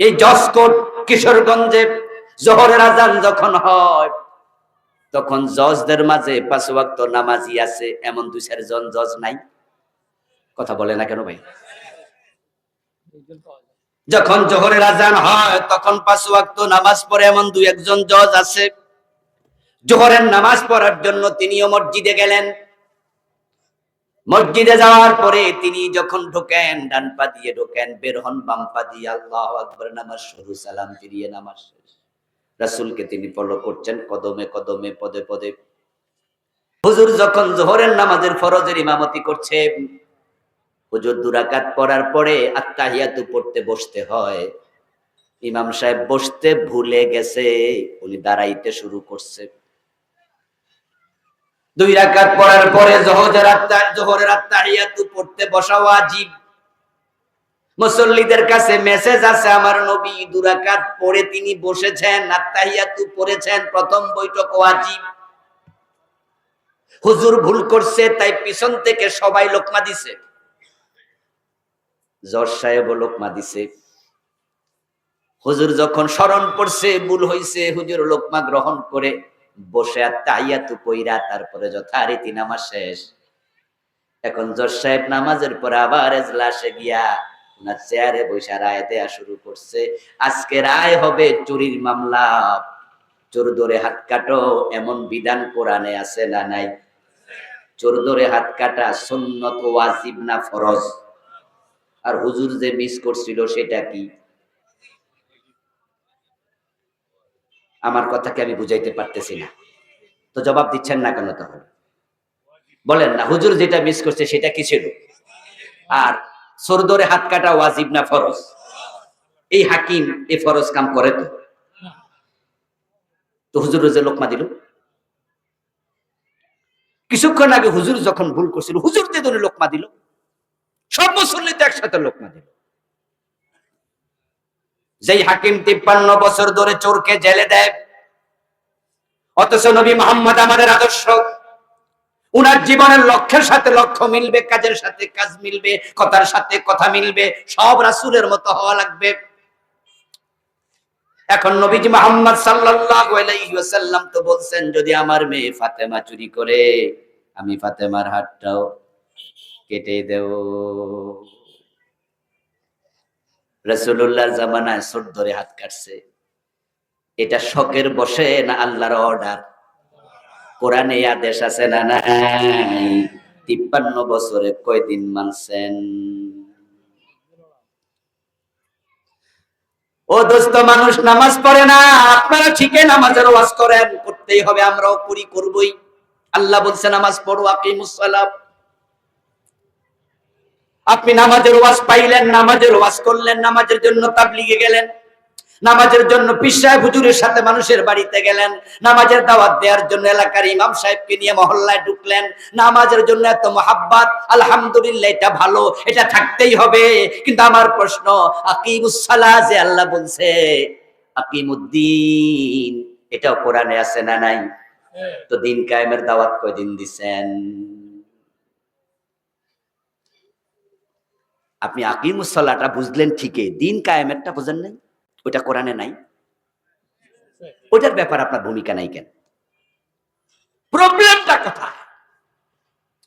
এই জজকোট কিশোরগঞ্জে জোহরের আজান যখন হয় তখন জজদের মাঝে 5 ওয়াক্ত নামাজি আছে এমন 2-4 জন জজ নাই? কথা বলে না কেন ভাই? যখন জোহরের আজান হয় তখন 5 ওয়াক্ত নামাজ পড়ে এমন 2-1 জন জজ আছে। জোহরের নামাজ পড়ার জন্য তিনিও মসজিদে গেলেন। মসজিদে যাওয়ার পরে তিনি যখন ঢোকেন, ডান পা দিয়ে ঢোকেন, বের হন বাম পা দিয়ে। আল্লাহু আকবার, নামাজ শুরু, সালাম ফিরিয়ে নামাজ শেষ। রাসূলকে তিনি ফলো করছেন কদমে কদমে, পদে পদে। হুজুর যখন জোহরের নামাজের ফরজের ইমামতি করছে, হুজুর 2 রাকাত পড়ার পরে আত্তাহিয়াতু পড়তে বসতে হয়। ইমাম সাহেব বসতে ভুলে গেছে, উনি দাঁড়াইতে শুরু করছে। 2 রাকাত পড়ার পরে জোহরের আত্তাহিয়াতু পড়তে বসা ওয়াজিব। মুসল্লিদের কাছে মেসেজ আছে, আমার নবী 2 রাকাত পড়ে তিনি বসেছেন, আত্তাহিয়াতু পড়েছেন, প্রথম বৈঠক ওয়াজিব। হুজুর ভুল করছে, তাই পিছন থেকে সবাই লোকমা দিছে। জজ সাহেব লোকমা দিছে। হুজুর যখন স্মরণ পড়ছে ভুল হইছে, হুজুর লোকমা গ্রহণ করে বসে আত্তাহিয়াতু পইরা তারপরে যথারীতি নামাজ শেষ। এখন জজ সাহেব নামাজের পর আবার এজলাসে গিয়া উনার চেয়ারে বসে রায় দেয়া শুরু করছে। আজকে রায় হবে চুরির মামলা, চোর ধরে হাত কাটো, এমন বিধান কোরআনে আছে না নাই? চোর ধরে হাত কাটা সুন্নত, ওয়াজিব না ফরজ? আর হুজুর যে মিস করছিল সেটা কি? আমার কথাকে আমি বুঝাইতে পারতেছি না, তো জবাব দিচ্ছেন না কেন? তাহলে বলেন না, হুজুর যেটা মিস করছে সেটা কি ছিল? আর চোর ধরে হাত কাটা ওয়াজিব না ফরজ? এই হাকিম এই ফরজ কাম করে? তো হুজুর যে লোকমা দিল, কিছুক্ষণ আগে হুজুর যখন ভুল করছিল, হুজুর যে ধরে লোকমা দিল, সব মুসল্লি তো একসাথে লোকমা দিল। যেই হাকিম 53 বছর ধরে চোরকে জেলে দেয়, অথচ নবী মুহাম্মদ আমাদের আদর্শ, উনার জীবনের লক্ষ্যের সাথে লক্ষ্য মিলবে, কাজের সাথে কাজ মিলবে, কথার সাথে কথা মিলবে, সব রাসূলের মতো হওয়া লাগবে। এখন নবীজি মুহাম্মদ সাল্লাল্লাহু আলাইহি ওয়াসাল্লাম তো বলছেন, যদি আমার মেয়ে ফাতেমা চুরি করে আমি ফাতেমার হাতটাও কেটে দেব। রাসূলুল্লাহর জামানায় চোর ধরে হাত কাটছে, এটা শখের বসে না আল্লাহর অর্ডার? কোরআনে আদেশ আছে না নাই? 53 বছরে কয়দিন মানছেন? ও দোস্ত, মানুষ নামাজ পড়ে না, আপনারা ঠিকই নামাজের ওয়াজ করেন, করতেই হবে, আমরাও করি, করবই। আল্লাহ বলছে নামাজ পড়ো, আকিমুস সালাত। আপনি নামাজের ওয়াজ পাইলেন, নামাজের ওয়াজ করলেন, নামাজের জন্য তাবলিগে গেলেন, নামাজের জন্য পীর সাহেব হুজুরের সাথে মানুষের বাড়িতে গেলেন, নামাজের দাওয়াত দেওয়ার জন্য এলাকার ইমাম সাহেবকে নিয়ে মহল্লায় ঢুকলেন, নামাজের জন্য এত মহাব্বত, আলহামদুলিল্লাহ, এটা ভালো, এটা থাকতেই হবে। কিন্তু আমার প্রশ্ন, আকিমুস সালাহ যে আল্লাহ বলছে, আকিমুদ্দিন, এটাও কোরআনে আছে না নাই? তো দিন কায়েমের দাওয়াত কয়দিন দিছেন? আপনি আকিমুস সালাহটা বুঝলেন ঠিকই, দিন কায়েমেরটা বুঝেন নাই, ওটা কোরআনে নাই। ওটার ব্যাপার আপনার ভূমিকা নাই কেন? প্রবলেমটা কোথায়?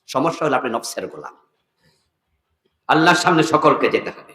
সমস্যা হলো আপনি নফসের গোলাম। আল্লাহর সামনে সকলকে যেতে হবে।